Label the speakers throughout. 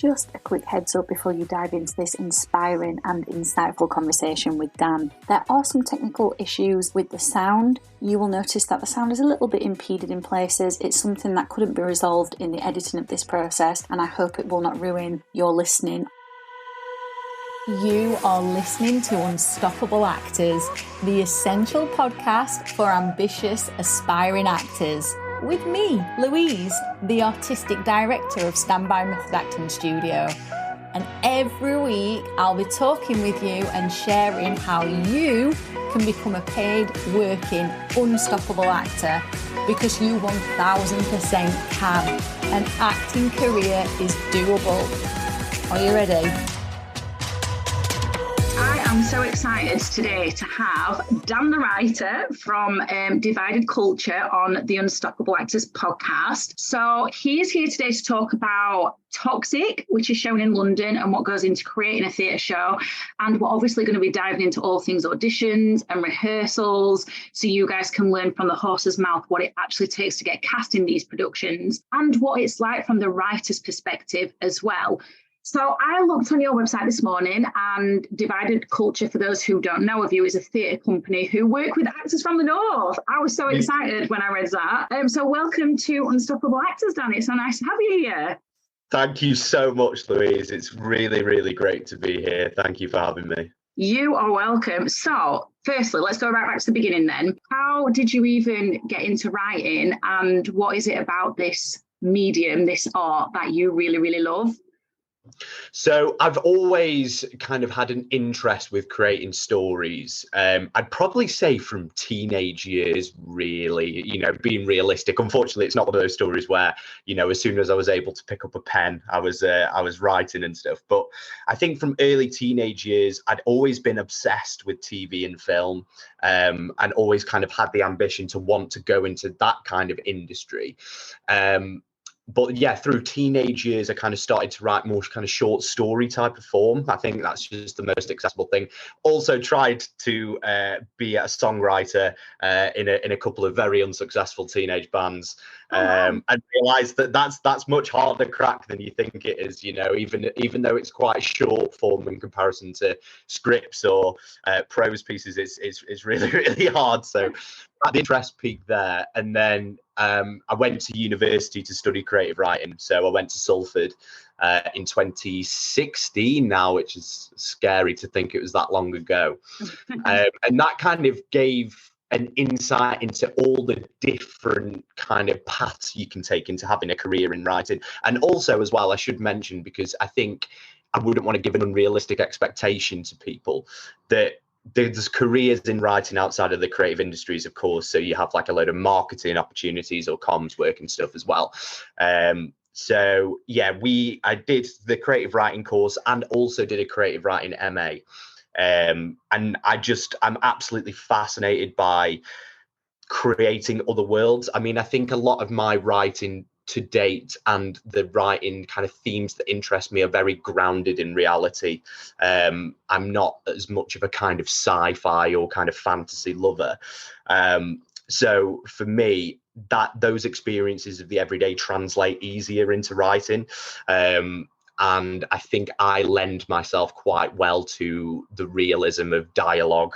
Speaker 1: Just a quick heads up before you dive into this inspiring and insightful conversation with Dan. There are some technical issues with the sound. You will notice that the sound is a little bit impeded in places. It's something that couldn't be resolved in the editing of this process, and I hope it will not ruin your listening. You are listening to Unstoppable Actors, the essential podcast for ambitious, aspiring actors. With me, Louise, the artistic director of Standby Method Acting Studio. And every week I'll be talking with you and sharing how you can become a paid, working, unstoppable actor, because you 1000% can. An acting career is doable. Are you ready?
Speaker 2: I'm so excited today to have Dan the writer from Divided Culture on the Unstoppable Actors podcast. So he is here today to talk about Toxic, which is shown in London, and what goes into creating a theatre show. And we're obviously going to be diving into all things auditions and rehearsals, so you guys can learn from the horse's mouth what it actually takes to get cast in these productions and what it's like from the writer's perspective as well. So I looked on your website this morning, and Divided Culture, for those who don't know of you, is a theatre company who work with actors from the North. I was so excited when I read that. So welcome to Unstoppable Actors, Dan. It's so nice to have you here.
Speaker 3: Thank you so much, Louise. It's really, really great to be here. Thank you for having me.
Speaker 2: You are welcome. So firstly, let's go right back to the beginning then. How did you even get into writing, and what is it about this medium, this art, that you really, really love?
Speaker 3: So I've always kind of had an interest with creating stories. I'd probably say from teenage years, really, being realistic. Unfortunately, it's not one of those stories where, as soon as I was able to pick up a pen, I was writing and stuff. But I think from early teenage years, I'd always been obsessed with TV and film, and always kind of had the ambition to want to go into that kind of industry. But yeah, through teenage years, I kind of started to write more kind of short story type of form. I think that's just the most accessible thing. Also tried to be a songwriter in a couple of very unsuccessful teenage bands, and realised that that's much harder crack than you think it is. Even though it's quite short form in comparison to scripts or prose pieces, it's really, really hard. So the interest peaked there, and then I went to university to study creative writing. So I went to Salford in 2016 now, which is scary to think it was that long ago. And that kind of gave an insight into all the different kind of paths you can take into having a career in writing. And also as well, I should mention, because I think I wouldn't want to give an unrealistic expectation to people, that there's careers in writing outside of the creative industries, of course. So you have like a load of marketing opportunities or comms work and stuff as well. So yeah, I did the creative writing course and also did a creative writing MA. And I'm absolutely fascinated by creating other worlds. I mean, I think a lot of my writing to date and the writing kind of themes that interest me are very grounded in reality. I'm not as much of a kind of sci-fi or kind of fantasy lover. So for me, those experiences of the everyday translate easier into writing. And I think I lend myself quite well to the realism of dialogue,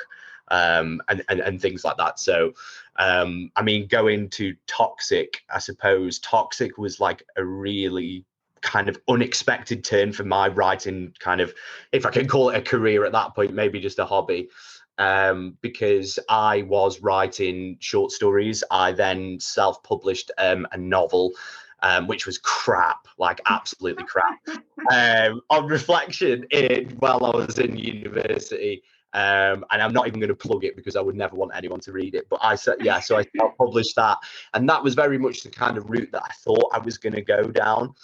Speaker 3: and things like that. So I mean, going to Toxic, I suppose Toxic was like a really kind of unexpected turn for my writing, kind of, if I can call it a career at that point, maybe just a hobby, because I was writing short stories. I then self-published a novel, which was crap, like absolutely crap. On reflection, while I was in university, and I'm not even going to plug it because I would never want anyone to read it. But so I self-published that, and that was very much the kind of route that I thought I was going to go down.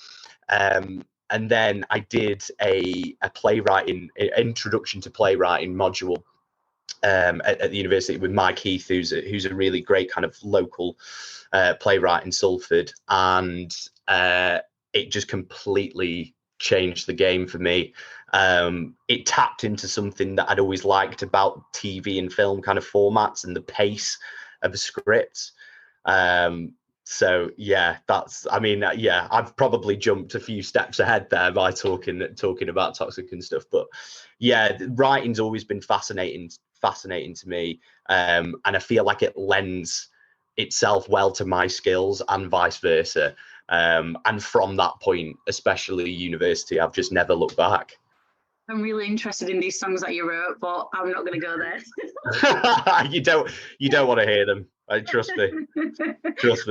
Speaker 3: And then I did a playwriting introduction to playwriting module at the university with Mike Heath, who's a really great kind of local playwright in Salford, and it just completely changed the game for me. It tapped into something that I'd always liked about TV and film kind of formats and the pace of a script. So yeah, I've probably jumped a few steps ahead there by talking about toxic and stuff. But yeah, writing's always been fascinating to me, and I feel like it lends itself well to my skills and vice versa. And from that point, especially university, I've just never looked back.
Speaker 2: I'm really interested in these songs that you wrote, but I'm not going to go there.
Speaker 3: You don't want to hear them. Trust me.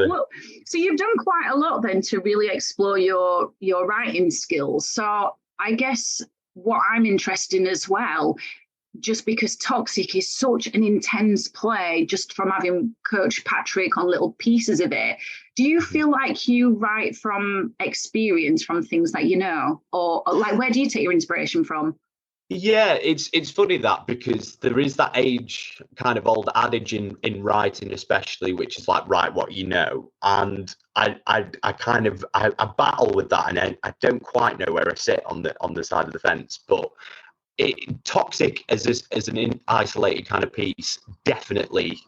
Speaker 2: Well, so you've done quite a lot then to really explore your writing skills. So I guess what I'm interested in as well, just because Toxic is such an intense play, just from having coached Patrick on little pieces of it, do you feel like you write from experience, from things that you know, or like where do you take your inspiration from?
Speaker 3: Yeah, it's funny that, because there is that age kind of old adage in writing, especially, which is like, write what you know. And I battle with that, and I don't quite know where I sit on the side of the fence. But Toxic as an isolated kind of piece, definitely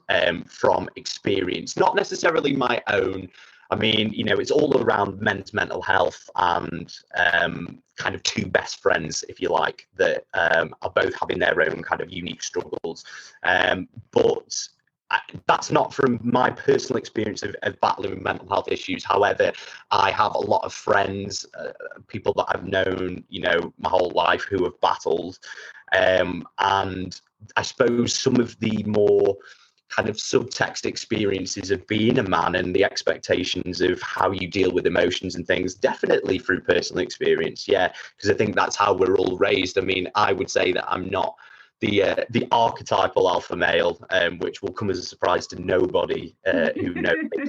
Speaker 3: from experience, not necessarily my own. I mean, it's all around men's mental health and kind of two best friends, if you like, that are both having their own kind of unique struggles. But that's not from my personal experience of battling with mental health issues. However, I have a lot of friends, people that I've known, my whole life, who have battled. And I suppose some of the more kind of subtext experiences of being a man and the expectations of how you deal with emotions and things, definitely through personal experience. Yeah, because I think that's how we're all raised. I mean, I would say that I'm not the archetypal alpha male, which will come as a surprise to nobody who knows me.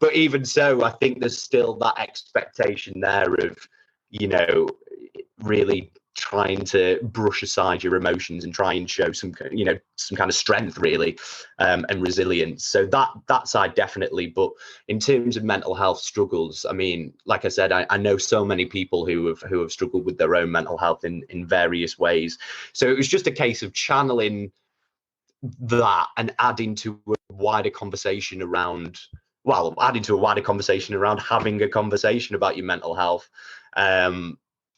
Speaker 3: But even so, I think there's still that expectation there of, really trying to brush aside your emotions and try and show some kind of strength, really, and resilience. So that side, definitely. But in terms of mental health struggles, I mean, like I said, I know so many people who have struggled with their own mental health in various ways. So it was just a case of channeling that and adding to a wider conversation around having a conversation about your mental health.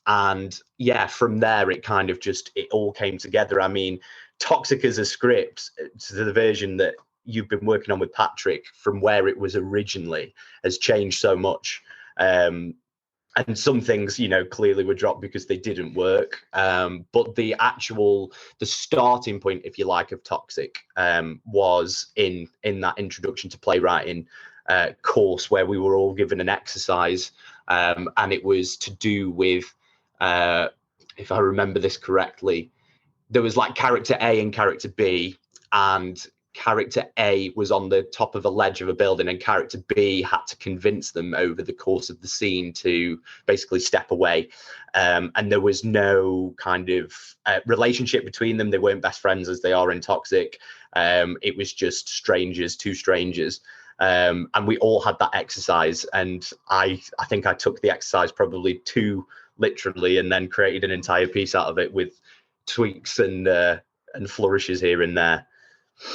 Speaker 3: And yeah, from there, it kind of it all came together. I mean, Toxic as a script, to the version that you've been working on with Patrick, from where it was originally, has changed so much. And some things, clearly were dropped because they didn't work. But the starting point, if you like, of Toxic was in that introduction to playwriting course, where we were all given an exercise, and it was to do with, if I remember this correctly, there was like character A and character B, and character A was on the top of a ledge of a building, and character B had to convince them over the course of the scene to basically step away. And there was no kind of relationship between them. They weren't best friends as they are in Toxic. It was just two strangers. And we all had that exercise. And I think I took the exercise probably too literally, and then created an entire piece out of it with tweaks and flourishes here and there.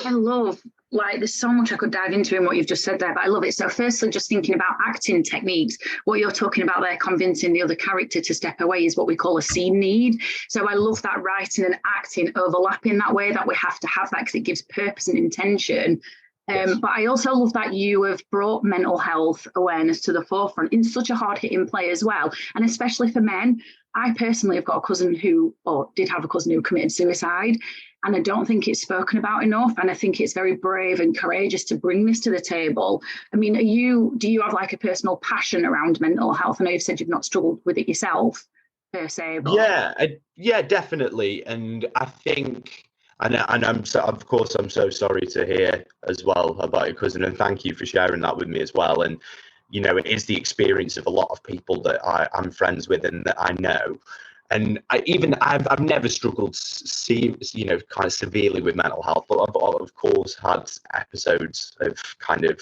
Speaker 2: I love, there's so much I could dive into in what you've just said there, but I love it. So firstly, just thinking about acting techniques, what you're talking about there, convincing the other character to step away, is what we call a scene need. So I love that writing and acting overlapping that way, that we have to have that, because it gives purpose and intention. But I also love that you have brought mental health awareness to the forefront in such a hard-hitting play as well, and especially for men. I personally have got a cousin did have a cousin who committed suicide, and I don't think it's spoken about enough, and I think it's very brave and courageous to bring this to the table. I mean, do you have like a personal passion around mental health? I know you've said you've not struggled with it yourself, per se. But...
Speaker 3: Yeah, definitely. And I think... And I'm so sorry to hear as well about your cousin, and thank you for sharing that with me as well. And it is the experience of a lot of people that I'm friends with and that I know. And I've never struggled, kind of severely with mental health, but I've of course had episodes of kind of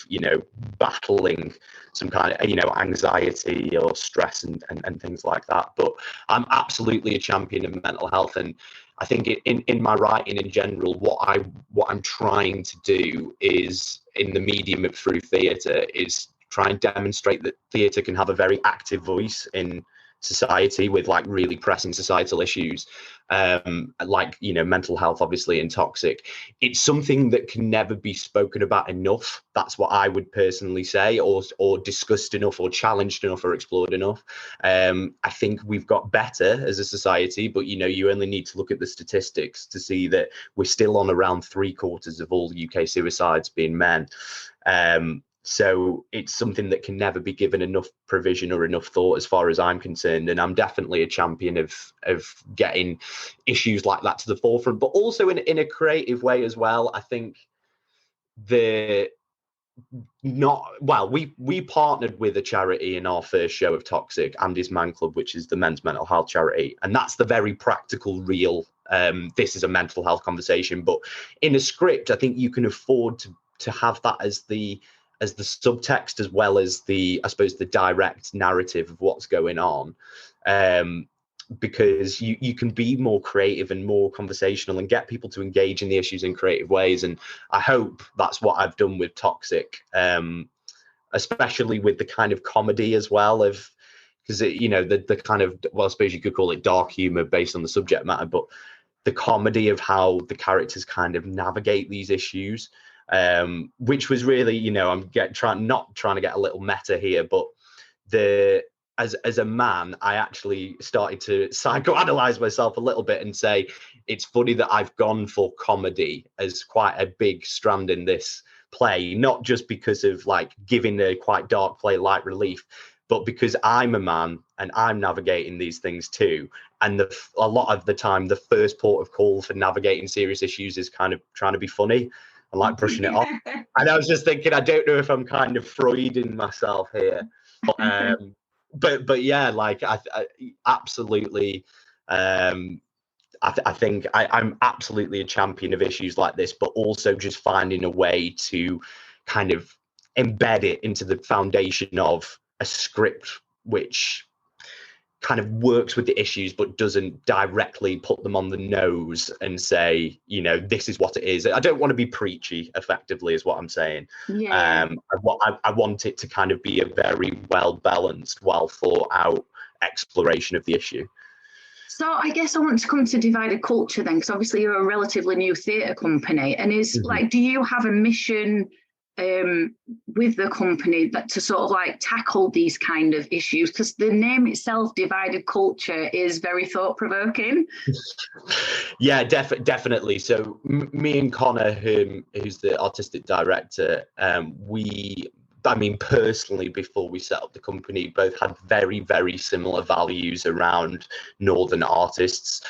Speaker 3: battling some kind of anxiety or stress and things like that. But I'm absolutely a champion of mental health, and I think in my writing in general, what I'm trying to do is in the medium of through theatre is try and demonstrate that theatre can have a very active voice in society with like really pressing societal issues, like, you know, mental health, obviously, and toxic. It's something that can never be spoken about enough. That's what I would personally say, or discussed enough, or challenged enough, or explored enough. I think we've got better as a society, but, you know, you only need to look at the statistics to see that we're still on around 3/4 of all UK suicides being men. So it's something that can never be given enough provision or enough thought, as far as I'm concerned. And I'm definitely a champion of getting issues like that to the forefront, but also in a creative way as well. I think we partnered with a charity in our first show of Toxic, Andy's Man Club, which is the men's mental health charity. And that's the very practical, real, this is a mental health conversation. But in a script, I think you can afford to have that as the subtext, as well as the direct narrative of what's going on, because you can be more creative and more conversational and get people to engage in the issues in creative ways. And I hope that's what I've done with Toxic, especially with the kind of comedy as well, because you know, the kind of, well, I suppose you could call it dark humor based on the subject matter, but the comedy of how the characters kind of navigate these issues. Which was really, you know, I'm not trying to get a little meta here, but as a man, I actually started to psychoanalyze myself a little bit and say, it's funny that I've gone for comedy as quite a big strand in this play, not just because of like giving a quite dark play light relief, but because I'm a man and I'm navigating these things too. And a lot of the time, the first port of call for navigating serious issues is kind of trying to be funny and like brushing it off. And I was just thinking, I don't know if I'm kind of Freuding myself here, but yeah, like I absolutely, I think I'm absolutely a champion of issues like this, but also just finding a way to kind of embed it into the foundation of a script which kind of works with the issues but doesn't directly put them on the nose and say, you know, this is what it is. I don't want to be preachy, effectively, is what I'm saying.
Speaker 2: Yeah.
Speaker 3: I want it to kind of be a very well balanced, well thought out exploration of the issue.
Speaker 2: So I guess I want to come to Divided Culture then, because obviously you're a relatively new theatre company, and like, do you have a mission with the company that to sort of like tackle these kind of issues? Because the name itself, Divided Culture, is very thought-provoking.
Speaker 3: Yeah, definitely. So me and Connor, who's the artistic director, personally, before we set up the company, both had very, very similar values around Northern artists.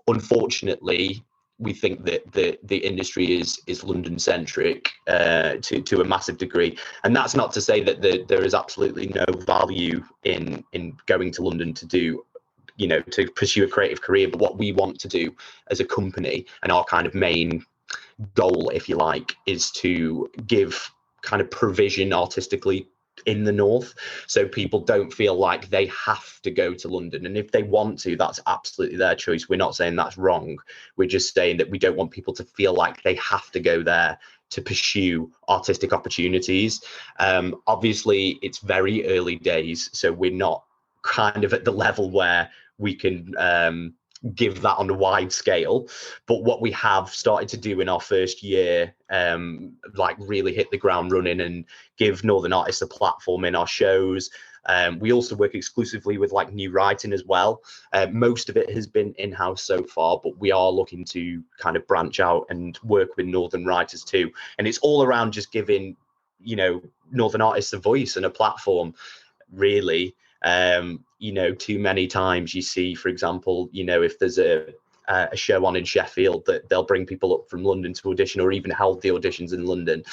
Speaker 3: Unfortunately, we think that the industry is London centric to a massive degree, and that's not to say that there is absolutely no value in going to London to do, you know, to pursue a creative career. But what we want to do as a company, and our kind of main goal, if you like, is to give kind of provision artistically in the north, so people don't feel like they have to go to London. And if they want to, that's absolutely their choice. We're not saying that's wrong. We're just saying that we don't want people to feel like they have to go there to pursue artistic opportunities. Obviously, it's very early days, so we're not kind of at the level where we can give that on a wide scale. But what we have started to do in our first year, like really hit the ground running and give Northern artists a platform in our shows. We also work exclusively with like new writing as well. Most of it has been in-house so far, but we are looking to kind of branch out and work with Northern writers too. And it's all around just giving, you know, Northern artists a voice and a platform, really. You know, too many times you see, for example, you know, if there's a show on in Sheffield, that they'll bring people up from London to audition, or even held the auditions in London.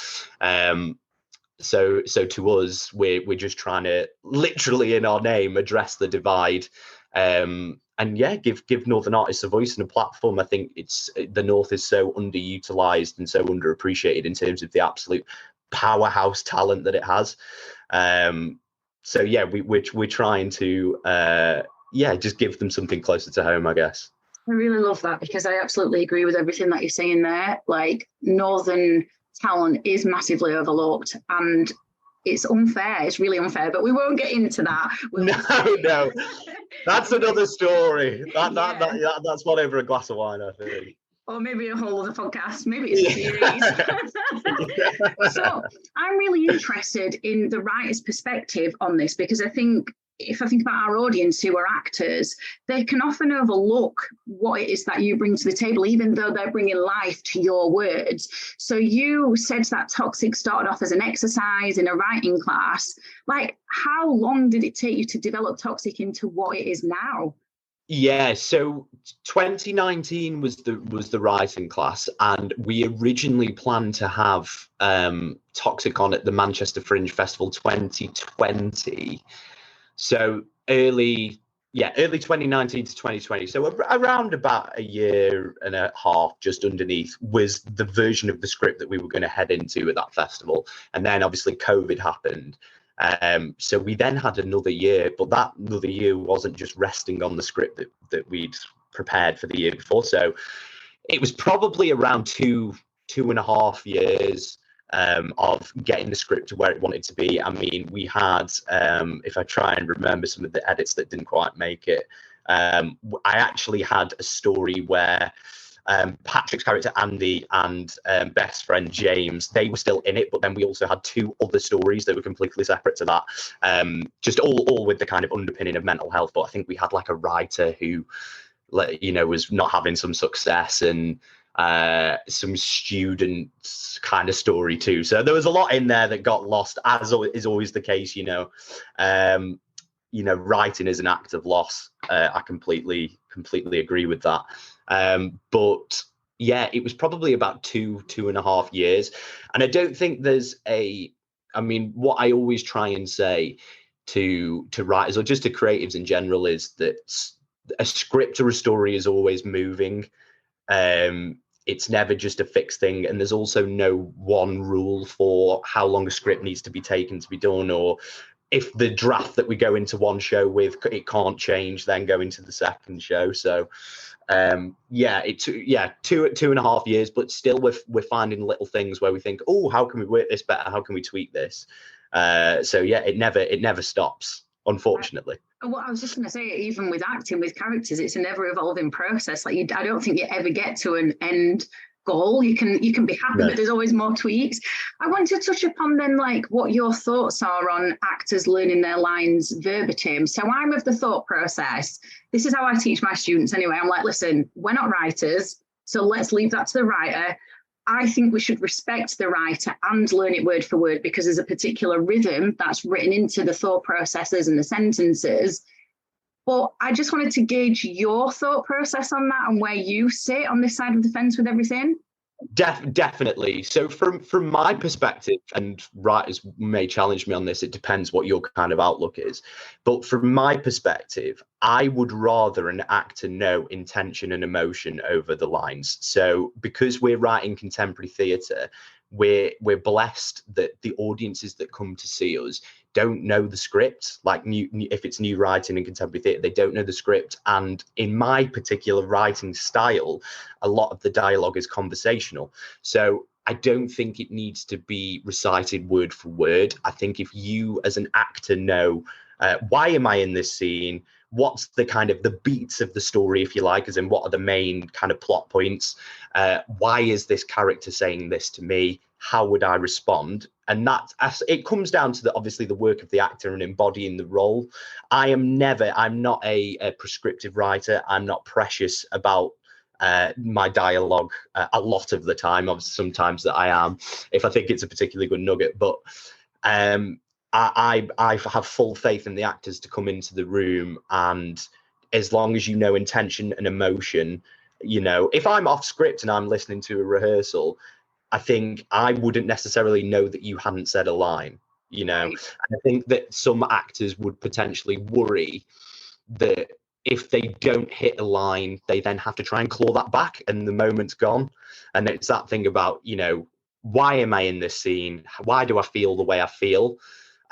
Speaker 3: So to us, we're just trying to literally in our name address the divide, and yeah, give Northern artists a voice and a platform. I think the North is so underutilized and so underappreciated in terms of the absolute powerhouse talent that it has. So yeah, we're trying to just give them something closer to home, I guess.
Speaker 2: I really love that, because I absolutely agree with everything that you're saying there. Like, Northern talent is massively overlooked, and it's unfair. It's really unfair, but we won't get into that.
Speaker 3: No, that's another story. That's one over a glass of wine, I think.
Speaker 2: Or maybe a whole other podcast. Maybe it's a series. So I'm really interested in the writer's perspective on this, because I think, if I think about our audience who are actors, they can often overlook what it is that you bring to the table, even though they're bringing life to your words. So you said that Toxic started off as an exercise in a writing class. Like, how long did it take you to develop Toxic into what it is now?
Speaker 3: Yeah, so 2019 was the writing class, and we originally planned to have Toxic on at the Manchester Fringe Festival 2020. So early 2019 to 2020. So around about a year and a half, just underneath, was the version of the script that we were going to head into at that festival. And then obviously COVID happened. So we then had another year, but that another year wasn't just resting on the script that we'd prepared for the year before. So it was probably around two and a half years of getting the script to where it wanted to be. I mean, we had, if I try and remember some of the edits that didn't quite make it, I actually had a story where Patrick's character Andy and best friend James, they were still in it, but then we also had two other stories that were completely separate to that, just all with the kind of underpinning of mental health. But I think we had like a writer who, you know, was not having some success, and some student kind of story too. So there was a lot in there that got lost, as is always the case. You know, writing is an act of loss. I completely agree with that. But yeah, it was probably about two and a half years. And I don't think there's I mean, what I always try and say to writers, or just to creatives in general, is that a script or a story is always moving. It's never just a fixed thing, and there's also no one rule for how long a script needs to be taken to be done, or if the draft that we go into one show with, it can't change then go into the second show. So two and a half years, but still we're finding little things where we think, oh, how can we work this better, how can we tweak this? So yeah, it never stops, unfortunately.
Speaker 2: Well, I was just going to say, even with acting, with characters, it's an ever evolving process. Like, I don't think you ever get to an end goal. You can be happy, but there's always more tweaks. I want to touch upon then, like, what your thoughts are on actors learning their lines verbatim. So I'm of the thought process. This is how I teach my students anyway. I'm like, listen, we're not writers, so let's leave that to the writer. I think we should respect the writer and learn it word for word, because there's a particular rhythm that's written into the thought processes and the sentences. But I just wanted to gauge your thought process on that and where you sit on this side of the fence with everything.
Speaker 3: Definitely. So from my perspective, and writers may challenge me on this, it depends what your kind of outlook is. But from my perspective, I would rather an actor know intention and emotion over the lines. So because we're writing contemporary theatre, we're blessed that the audiences that come to see us don't know the script. Like, if it's new writing in contemporary theatre, they don't know the script. And in my particular writing style, a lot of the dialogue is conversational. So I don't think it needs to be recited word for word. I think if you as an actor know, why am I in this scene? What's the kind of the beats of the story, if you like, as in what are the main kind of plot points? Why is this character saying this to me? How would I respond? And that, it comes down to obviously the work of the actor and embodying the role. I'm not a prescriptive writer. I'm not precious about my dialogue a lot of the time. Obviously, sometimes that I am, if I think it's a particularly good nugget. But I have full faith in the actors to come into the room, and as long as you know intention and emotion, you know, if I'm off script and I'm listening to a rehearsal, I think I wouldn't necessarily know that you hadn't said a line, you know. And I think that some actors would potentially worry that if they don't hit a line, they then have to try and claw that back, and the moment's gone. And it's that thing about, you know, why am I in this scene? Why do I feel the way I feel?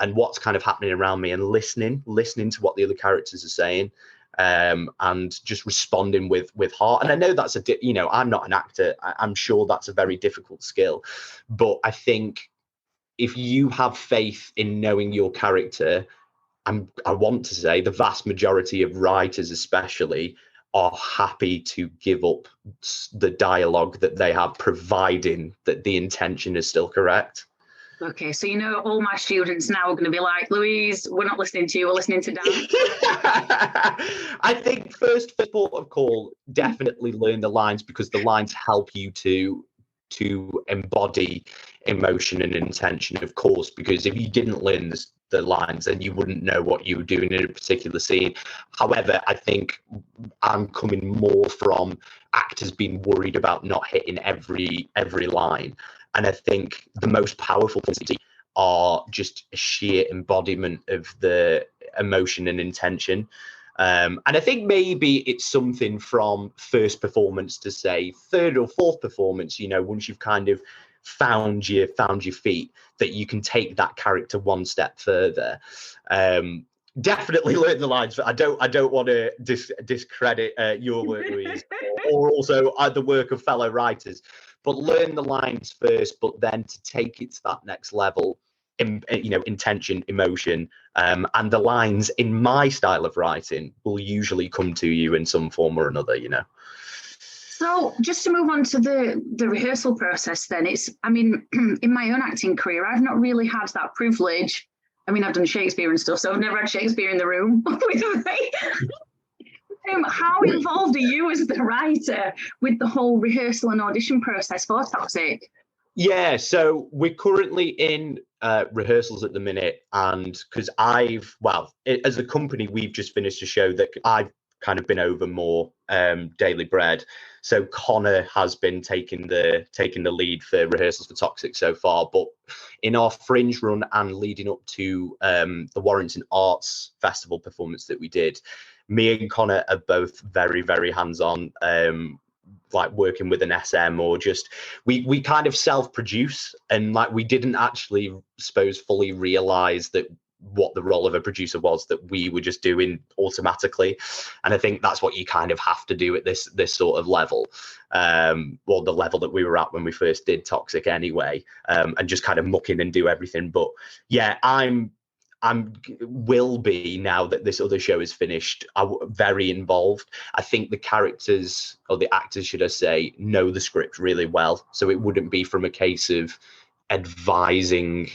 Speaker 3: And what's kind of happening around me, and listening to what the other characters are saying. and just responding with heart. And I know that's I'm not an actor. I'm sure that's a very difficult skill, but I think if you have faith in knowing your character, I want to say the vast majority of writers especially are happy to give up the dialogue that they have, providing that the intention is still correct.
Speaker 2: Okay, so all my students now are going to be like, Louise, we're not listening to you, we're listening to Dan.
Speaker 3: I think first port of call, definitely learn the lines, because the lines help you to embody emotion and intention, of course, because if you didn't learn the lines, then you wouldn't know what you were doing in a particular scene. However, I think I'm coming more from actors being worried about not hitting every line. And I think the most powerful things are just a sheer embodiment of the emotion and intention. And I think maybe it's something from first performance to say third or fourth performance, once you've kind of found your feet, that you can take that character one step further. Definitely learn the lines. I don't want to discredit your work, Louise, or also the work of fellow writers, but learn the lines first, but then to take it to that next level, intention, emotion, and the lines in my style of writing will usually come to you in some form or another.
Speaker 2: So just to move on to the rehearsal process, then in my own acting career, I've not really had that privilege. I've done Shakespeare and stuff, so I've never had Shakespeare in the room with me. How involved are you as the writer with the whole rehearsal and audition process for Toxic?
Speaker 3: Yeah, so we're currently in rehearsals at the minute, and because as a company, we've just finished a show that I've kind of been over more, Daily Bread. So Connor has been taking the lead for rehearsals for Toxic so far, but in our Fringe run and leading up to the Warrington Arts Festival performance that we did, me and Connor are both very, very hands-on, like working with an SM, or just we kind of self-produce, and like we didn't actually fully realize that what the role of a producer was, that we were just doing automatically. And I think that's what you kind of have to do at this sort of level, or the level that we were at when we first did Toxic anyway, and just kind of muck in and do everything. But yeah, will be, now that this other show is finished, I'm very involved. I think the characters, or the actors should I say, know the script really well, so it wouldn't be from a case of advising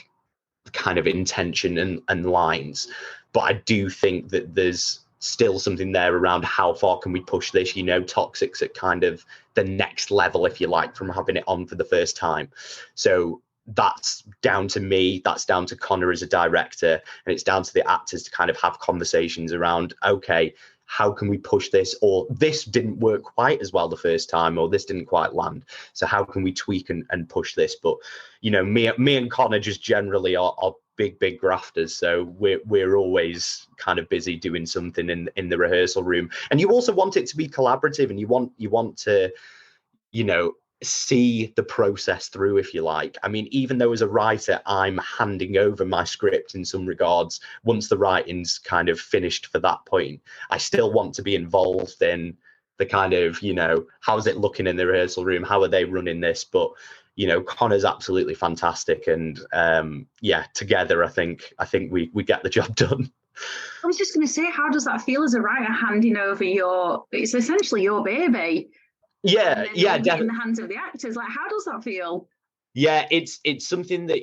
Speaker 3: kind of intention and lines, but I do think that there's still something there around how far can we push this. Toxic's at kind of the next level, if you like, from having it on for the first time. So that's down to me, that's down to Connor as a director, and it's down to the actors to kind of have conversations around, okay, how can we push this, or this didn't work quite as well the first time, or this didn't quite land, so how can we tweak and push this. But me and Connor just generally are big grafters, so we're always kind of busy doing something in the rehearsal room. And you also want it to be collaborative, and you want to see the process through, if you like. Even though as a writer I'm handing over my script in some regards, once the writing's kind of finished for that point, I still want to be involved in the kind of, how's it looking in the rehearsal room, how are they running this. But Connor's absolutely fantastic, and together I think we get the job done.
Speaker 2: I was just going to say, how does that feel as a writer, handing over it's essentially your baby?
Speaker 3: Yeah, definitely.
Speaker 2: In the hands of the actors, like, how does that feel?
Speaker 3: Yeah, it's something that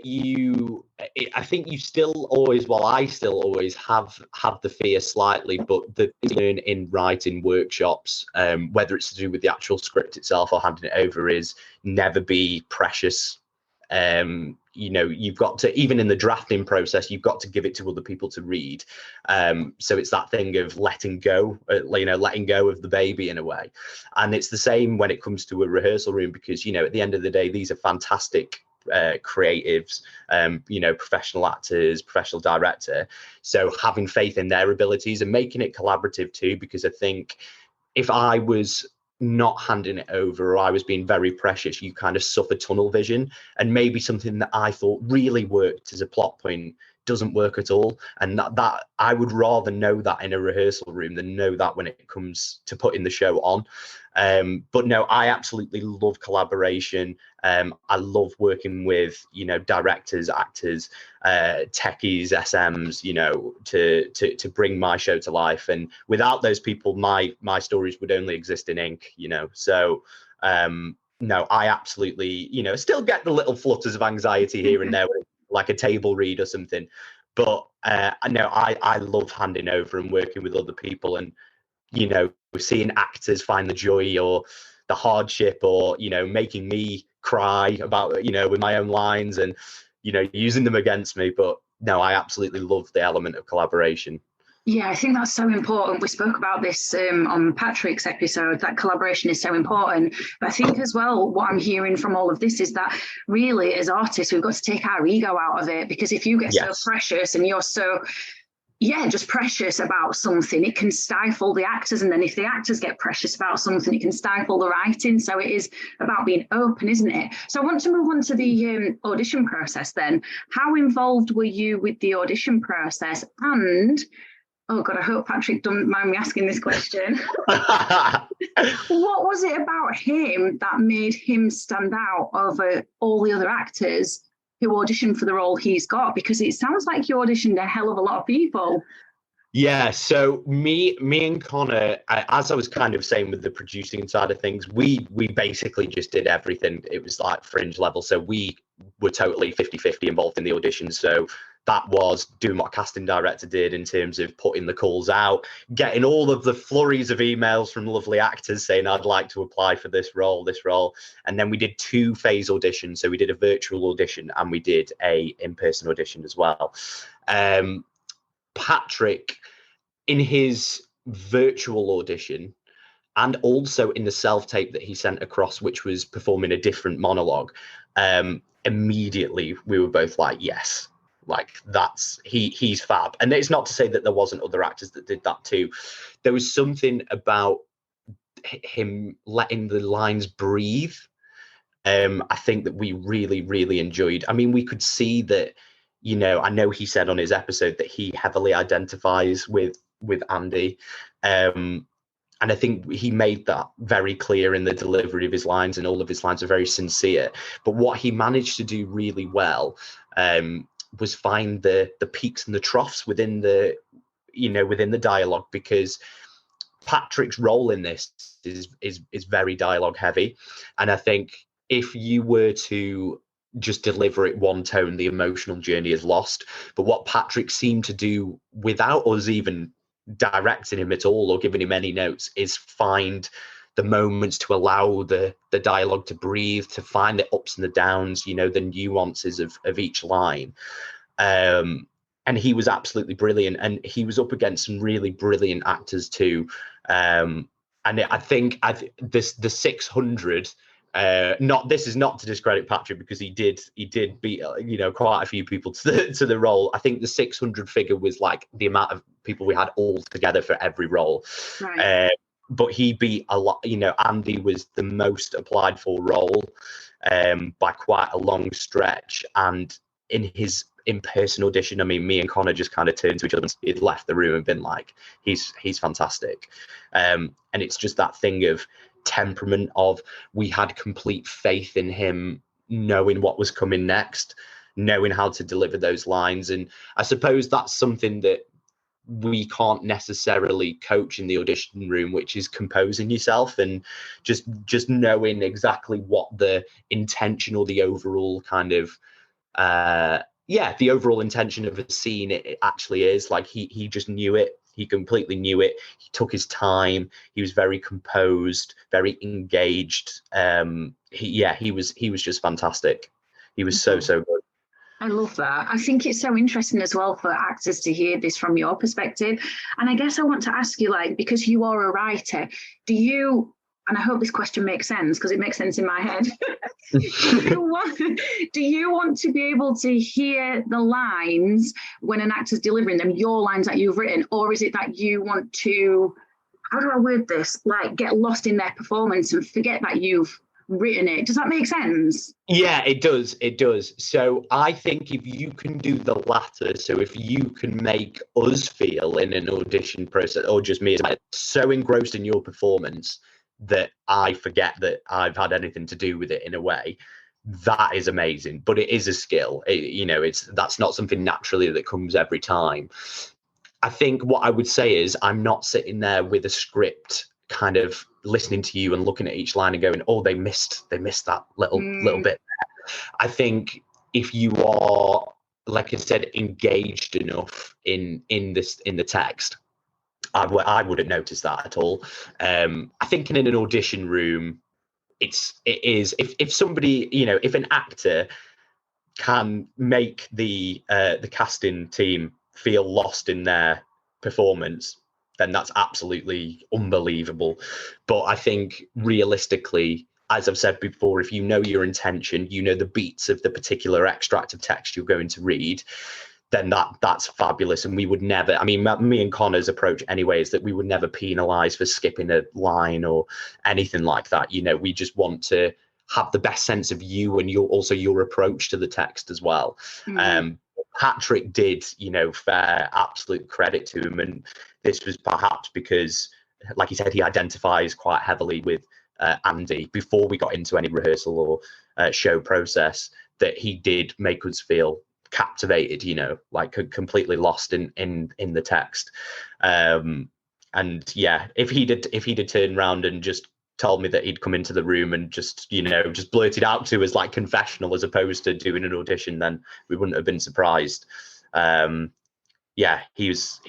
Speaker 3: I think you still always, I still always have the fear slightly, but the learn in writing workshops, whether it's to do with the actual script itself or handing it over, is never be precious. You've got to, even in the drafting process, you've got to give it to other people to read. So it's that thing of letting go of the baby in a way. And it's the same when it comes to a rehearsal room, because, at the end of the day, these are fantastic creatives, professional actors, professional director. So having faith in their abilities and making it collaborative too, because I think if I was not handing it over, or I was being very precious, you kind of suffer tunnel vision, and maybe something that I thought really worked as a plot point doesn't work at all. And that I would rather know that in a rehearsal room than know that when it comes to putting the show on. But no, I absolutely love collaboration. I love working with, directors, actors, techies, SMs, to bring my show to life. And without those people, my stories would only exist in ink, So no, I absolutely, still get the little flutters of anxiety here and there, like a table read or something. But no, I love handing over and working with other people, and seeing actors find the joy or the hardship, or making me cry about with my own lines, and using them against me. But no, I absolutely love the element of collaboration.
Speaker 2: Yeah, I think that's so important. We spoke about this on Patrick's episode, that collaboration is so important. But I think as well, what I'm hearing from all of this is that really, as artists, we've got to take our ego out of it, because if you get so precious and you're so just precious about something, it can stifle the actors. And then if the actors get precious about something, it can stifle the writing. So it is about being open, isn't it? So I want to move on to the audition process then. How involved were you with the audition process? And oh God, I hope Patrick doesn't mind me asking this question. What was it about him that made him stand out over all the other actors who auditioned for the role he's got? Because it sounds like you auditioned a hell of a lot of people.
Speaker 3: Yeah, so me and Connor, as I was kind of saying with the producing side of things, we basically just did everything. It was like fringe level. So we were totally 50-50 involved in the auditions. So that was doing what a casting director did in terms of putting the calls out, getting all of the flurries of emails from lovely actors saying, I'd like to apply for this role. And then we did 2-phase auditions. So we did a virtual audition and we did a in-person audition as well. Patrick, in his virtual audition and also in the self-tape that he sent across, which was performing a different monologue, immediately we were both like, yes, like he's fab. And it's not to say that there wasn't other actors that did that too. There was something about him letting the lines breathe. I think that we really, really enjoyed. I mean, we could see that, I know he said on his episode that he heavily identifies with Andy. And I think he made that very clear in the delivery of his lines, and all of his lines are very sincere. But what he managed to do really well was find the peaks and the troughs within the dialogue, because Patrick's role in this is very dialogue heavy. And I think if you were to just deliver it one tone, the emotional journey is lost. But what Patrick seemed to do without us even directing him at all or giving him any notes is find the moments to allow the dialogue to breathe, to find the ups and the downs, the nuances of each line. And he was absolutely brilliant. And he was up against some really brilliant actors too. And I think the 600, this is not to discredit Patrick, because he did beat quite a few people to the role. I think the 600 figure was like the amount of people we had all together for every role. Right. But he beat a lot. Andy was the most applied for role by quite a long stretch. And in his in-person audition, I mean, me and Connor just kind of turned to each other and he'd left the room and been like, he's fantastic. And it's just that thing of temperament of, we had complete faith in him, knowing what was coming next, knowing how to deliver those lines. And I suppose that's something that we can't necessarily coach in the audition room, which is composing yourself and just knowing exactly what the intention or the overall kind of the overall intention of a scene it actually is. Like he just knew it. He completely knew it. He took his time. He was very composed, very engaged. He was just fantastic. He was so good.
Speaker 2: I love that. I think it's so interesting as well for actors to hear this from your perspective. And I guess I want to ask you, because you are a writer, do you, and I hope this question makes sense because it makes sense in my head, do you want to be able to hear the lines when an actor's delivering them, your lines that you've written, or is it that you want to, how do I word this, get lost in their performance and forget that you've written it. Does that make sense?
Speaker 3: Yeah, it does. It does. So I think if you can do the latter, so if you can make us feel in an audition process, or just me, so engrossed in your performance that I forget that I've had anything to do with it in a way, that is amazing. But it is a skill. That's not something naturally that comes every time. I think what I would say is I'm not sitting there with a script kind of listening to you and looking at each line and going, oh, they missed that little bit. I think if you are, like I said, engaged enough in the text, I wouldn't notice that at all. I think in an audition room, it is if somebody, if an actor can make the casting team feel lost in their performance, then that's absolutely unbelievable. But I think realistically, as I've said before, if you know your intention, you know the beats of the particular extract of text you're going to read, then that's fabulous. And we would never, I mean, me and Connor's approach anyway is that we would never penalize for skipping a line or anything like that. We just want to have the best sense of you and your approach to the text as well. Patrick did, fair absolute credit to him. And this was perhaps because, like he said, he identifies quite heavily with Andy before we got into any rehearsal or show process, that he did make us feel captivated, like completely lost in the text. And yeah, if he'd have turned around and just told me that he'd come into the room and just blurted out to us like confessional as opposed to doing an audition, then we wouldn't have been surprised. Yeah, he was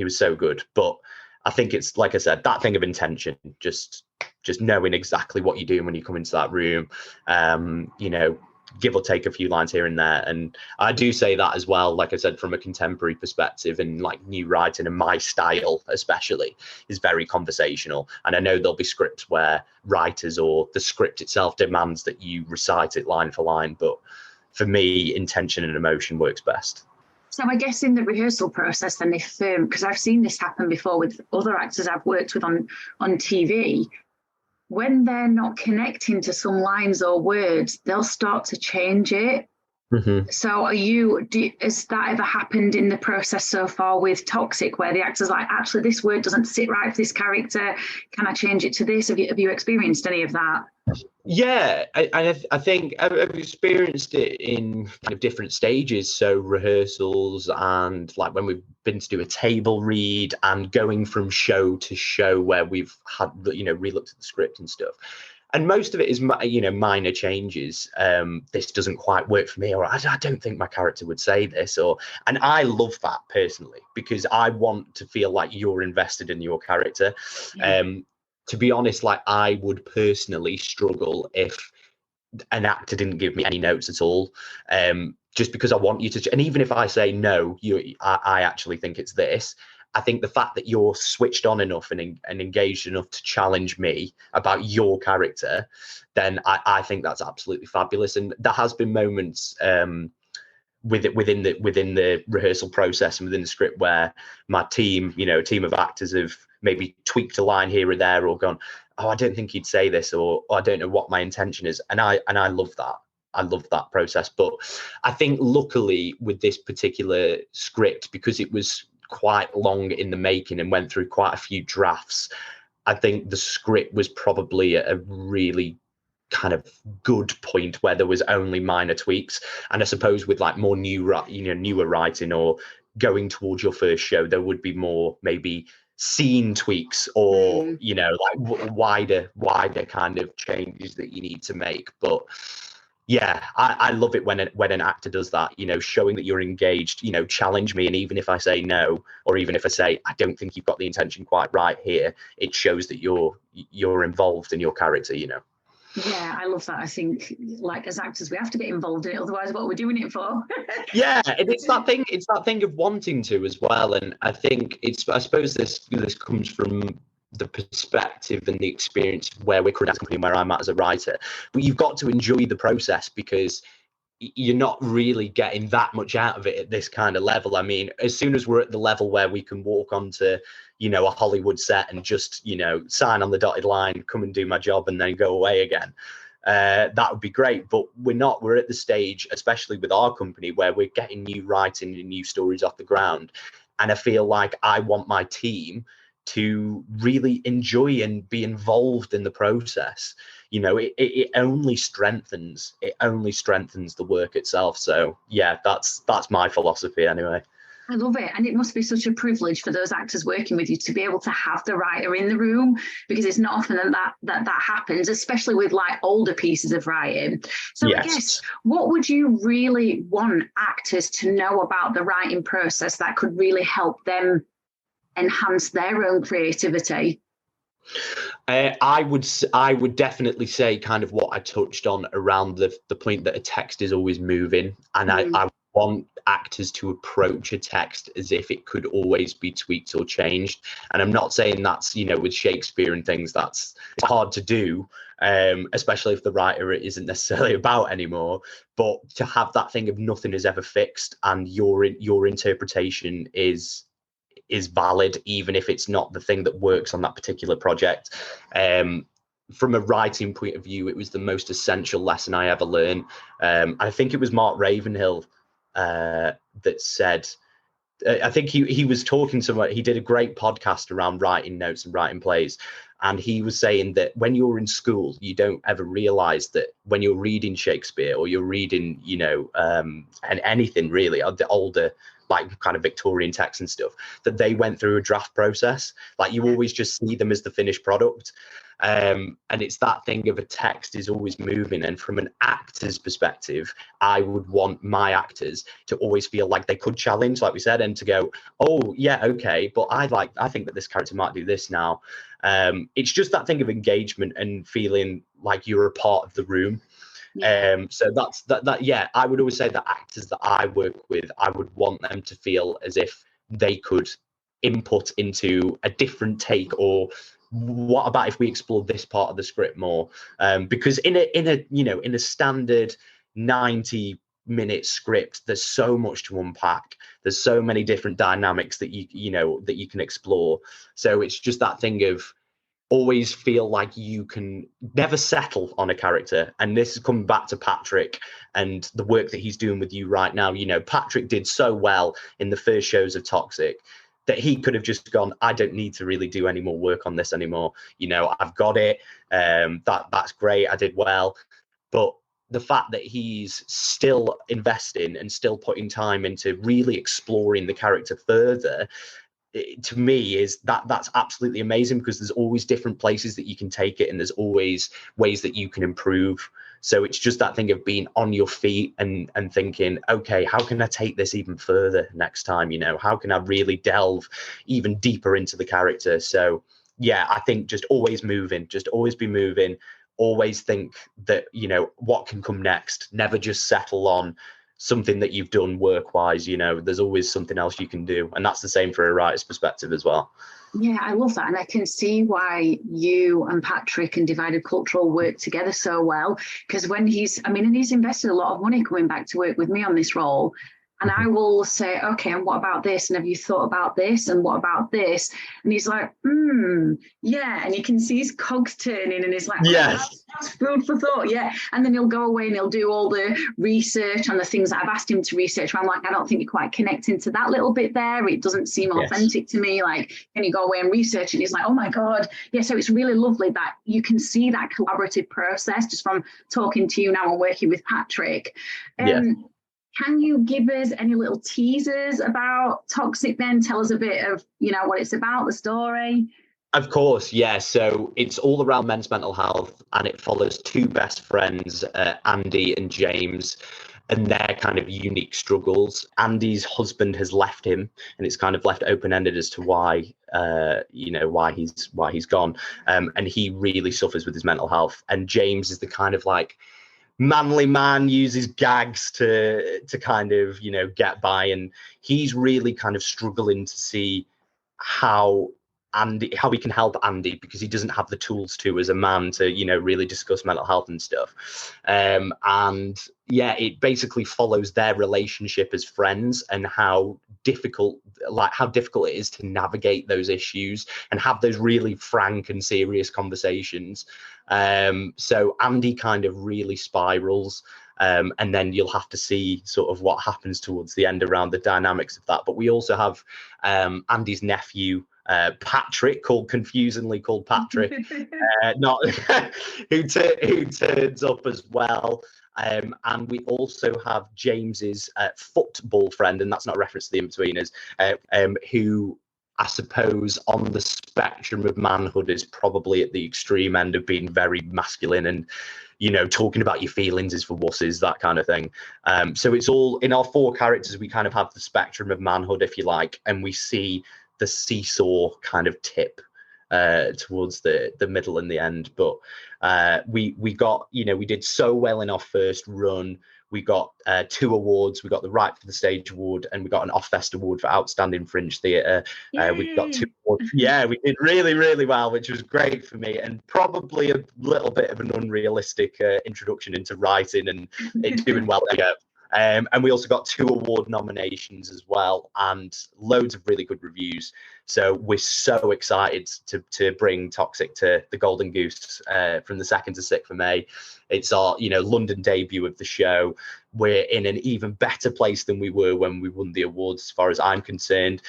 Speaker 3: so good. But I think it's, like I said, that thing of intention, just knowing exactly what you're doing when you come into that room, give or take a few lines here and there. And I do say that as well, like I said, from a contemporary perspective, and like new writing and my style especially is very conversational. And I know there'll be scripts where writers or the script itself demands that you recite it line for line, but for me, intention and emotion works best.
Speaker 2: So I guess in the rehearsal process, then, if because I've seen this happen before with other actors I've worked with on TV, when they're not connecting to some lines or words, they'll start to change it. Mm-hmm. So has that ever happened in the process so far with Toxic, where the actor's like, actually, this word doesn't sit right for this character. Can I change it to this? Have you experienced any of that?
Speaker 3: Yeah, I think I've experienced it in kind of different stages. So rehearsals and like when we've been to do a table read and going from show to show where we've had, re-looked at the script and stuff. And most of it is, minor changes. This doesn't quite work for me, or I don't think my character would say this, and I love that personally because I want to feel like you're invested in your character. Yeah. To be honest, like I would personally struggle if an actor didn't give me any notes at all, just because I want you to. And even if I say no, I actually think it's this. I think the fact that you're switched on enough and engaged enough to challenge me about your character, then I think that's absolutely fabulous. And there has been moments within the rehearsal process and within the script where my team, a team of actors have maybe tweaked a line here or there or gone, oh, I don't think he'd say this, or I don't know what my intention is. And I love that. I love that process. But I think luckily with this particular script, because it was quite long in the making and went through quite a few drafts, I think the script was probably a really kind of good point where there was only minor tweaks. And I suppose with like more newer writing or going towards your first show, there would be more maybe scene tweaks or like wider kind of changes that you need to make. But yeah, I love it when an actor does that, showing that you're engaged, challenge me. And even if I say no, or even if I say, I don't think you've got the intention quite right here, it shows that you're involved in your character,
Speaker 2: Yeah, I love that. I think, like, as actors, we have to get involved in it. Otherwise, what are we doing it for?
Speaker 3: Yeah, and it's that thing of wanting to as well. And I think I suppose this comes from the perspective and the experience where we're creating and where I'm at as a writer. But you've got to enjoy the process because you're not really getting that much out of it at this kind of level. I mean, as soon as we're at the level where we can walk onto, a Hollywood set and just, sign on the dotted line, come and do my job and then go away again, that would be great. But we're not. We're at the stage, especially with our company, where we're getting new writing and new stories off the ground. And I feel like I want my team to really enjoy and be involved in the process. It only strengthens the work itself. So yeah, that's my philosophy anyway.
Speaker 2: I love it. And it must be such a privilege for those actors working with you to be able to have the writer in the room, because it's not often that happens, especially with like older pieces of writing. So yes. I guess, what would you really want actors to know about the writing process that could really help them enhance their own creativity?
Speaker 3: I would definitely say kind of what I touched on around the point that a text is always moving, and I want actors to approach a text as if it could always be tweaked or changed. And I'm not saying that's, with Shakespeare and things, it's hard to do, especially if the writer isn't necessarily about anymore. But to have that thing of nothing is ever fixed, and your interpretation is valid, even if it's not the thing that works on that particular project. From a writing point of view, it was the most essential lesson I ever learned. I think it was Mark Ravenhill that said, I think he was talking somewhere, he did a great podcast around writing notes and writing plays. And he was saying that when you're in school, you don't ever realize that when you're reading Shakespeare or you're reading, and anything really, the older, like kind of Victorian texts and stuff, that they went through a draft process. Like you always just see them as the finished product. And it's that thing of a text is always moving. And from an actor's perspective, I would want my actors to always feel like they could challenge, like we said, and to go, oh yeah, okay, but I think that this character might do this now. It's just that thing of engagement and feeling like you're a part of the room. Yeah. So that's that. Yeah, I would always say that actors that I work with, I would want them to feel as if they could input into a different take, or what about if we explored this part of the script more? Because in a standard 90-minute script, there's so much to unpack. There's so many different dynamics that you can explore. So it's just that thing of always feel like you can never settle on a character. And this is coming back to Patrick and the work that he's doing with you right now. Patrick did so well in the first shows of Toxic that he could have just gone, I don't need to really do any more work on this anymore. I've got it. That's great. I did well. But the fact that he's still investing and still putting time into really exploring the character further, to me, is that's absolutely amazing, because there's always different places that you can take it, and there's always ways that you can improve. So it's just that thing of being on your feet and thinking, okay, how can I take this even further next time? How can I really delve even deeper into the character? So yeah, I think just always moving, just always be moving, always think that, what can come next, never just settle on something that you've done work-wise. There's always something else you can do, and that's the same for a writer's perspective as well.
Speaker 2: Yeah, I love that, and I can see why you and Patrick and Divided Cultural work together so well, because when he's invested a lot of money coming back to work with me on this role. And I will say, okay, and what about this? And have you thought about this? And what about this? And he's like, yeah. And you can see his cogs turning, and he's like, yes, that's food for thought. Yeah. And then he'll go away and he'll do all the research on the things that I've asked him to research. I'm like, I don't think you're quite connecting to that little bit there. It doesn't seem authentic to me. Like, can you go away and research? And he's like, oh my God. Yeah. So it's really lovely that you can see that collaborative process just from talking to you now and working with Patrick. Can you give us any little teasers about Toxic then? Tell us a bit of, what it's about, the story.
Speaker 3: Of course, yeah. So it's all around men's mental health, and it follows two best friends, Andy and James, and their kind of unique struggles. Andy's husband has left him, and it's kind of left open-ended as to why he's gone. And he really suffers with his mental health. And James is the kind of like manly man, uses gags to kind of get by, and he's really kind of struggling to see how Andy, how we can help Andy, because he doesn't have the tools to as a man to, you know, really discuss mental health and stuff. And yeah, it basically follows their relationship as friends and how difficult it is to navigate those issues and have those really frank and serious conversations. So Andy kind of really spirals. And then you'll have to see sort of what happens towards the end around the dynamics of that. But we also have Andy's nephew, Patrick, confusingly called Patrick, who turns up as well. And we also have James's football friend, and that's not a reference to the In-Betweeners, who I suppose on the spectrum of manhood is probably at the extreme end of being very masculine and, you know, talking about your feelings is for wusses, that kind of thing. So it's all in our 4 characters. We kind of have the spectrum of manhood, if you like, and we see the seesaw kind of tip towards the middle and the end. But we got, you know, we did so well in our first run. We got 2 awards. We got the Right for the Stage award, and we got an Offest award for Outstanding Fringe Theatre. We got 2 awards. Yeah, we did really, really well, which was great for me, and probably a little bit of an unrealistic introduction into writing and it doing well there. And we also got 2 award nominations as well, and loads of really good reviews. So we're so excited to bring Toxic to the Golden Goose from the 2nd to 6th of May. It's our, you know, London debut of the show. We're in an even better place than we were when we won the awards, as far as I'm concerned.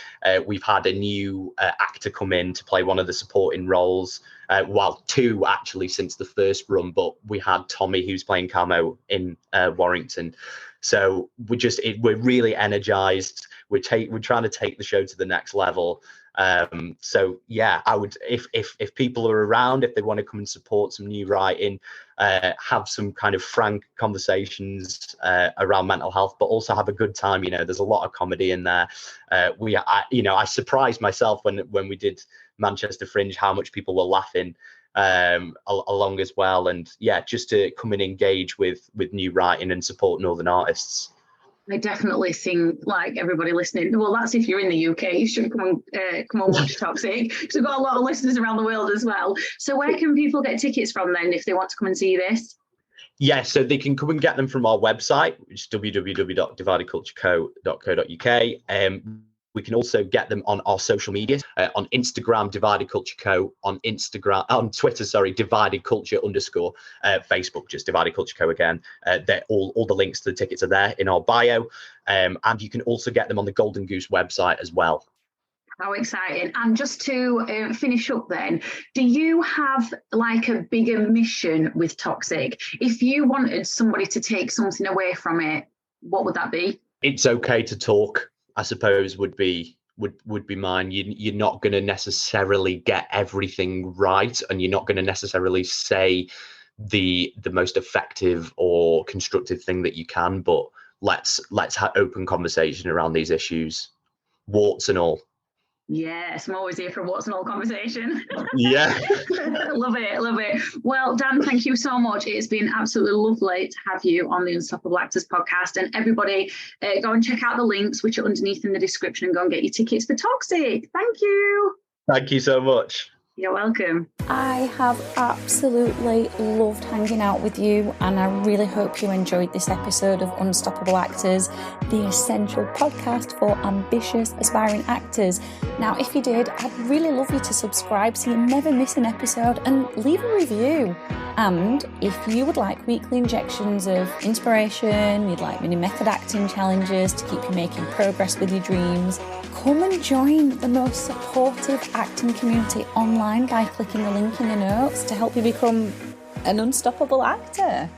Speaker 3: We've had a new actor come in to play one of the supporting roles. Well, 2 actually since the first run, but we had Tommy, who's playing Camo in Warrington. So we're really energized. We're trying to take the show to the next level. So yeah, I would, if people are around, if they want to come and support some new writing, have some kind of frank conversations around mental health, but also have a good time. You know, there's a lot of comedy in there. I surprised myself when we did Manchester Fringe how much people were laughing along as well. And yeah, just to come and engage with new writing and support Northern artists.
Speaker 2: I definitely think, like everybody listening, well, that's if you're in the UK, you should come and watch Toxic, because we've got a lot of listeners around the world as well. So where can people get tickets from then if they want to come and see this?
Speaker 3: Yeah, so they can come and get them from our website, which is www.dividedcultureco.co.uk. We can also get them on our social media, on Instagram, Divided Culture Co, on Twitter, Divided Culture _ Facebook, just Divided Culture Co again. All the links to the tickets are there in our bio. And you can also get them on the Golden Goose website as well.
Speaker 2: How exciting. And just to finish up then, do you have like a bigger mission with Toxic? If you wanted somebody to take something away from it, what would that be?
Speaker 3: It's okay to talk, I suppose, would be mine. You're not going to necessarily get everything right, and you're not going to necessarily say the most effective or constructive thing that you can, but let's have open conversation around these issues, warts and all.
Speaker 2: Yes, I'm always here for a what's and all conversation.
Speaker 3: Yeah.
Speaker 2: Love it. Well, Dan, thank you so much. It's been absolutely lovely to have you on the Unstoppable Actors podcast. And everybody, go and check out the links, which are underneath in the description, and go and get your tickets for Toxic. Thank you.
Speaker 3: Thank you so much.
Speaker 2: You're welcome.
Speaker 1: I have absolutely loved hanging out with you, and I really hope you enjoyed this episode of Unstoppable Actors, the essential podcast for ambitious, aspiring actors. Now, if you did, I'd really love you to subscribe so you never miss an episode, and leave a review. And if you would like weekly injections of inspiration, you'd like mini method acting challenges to keep you making progress with your dreams, come and join the most supportive acting community online by clicking the link in the notes to help you become an unstoppable actor.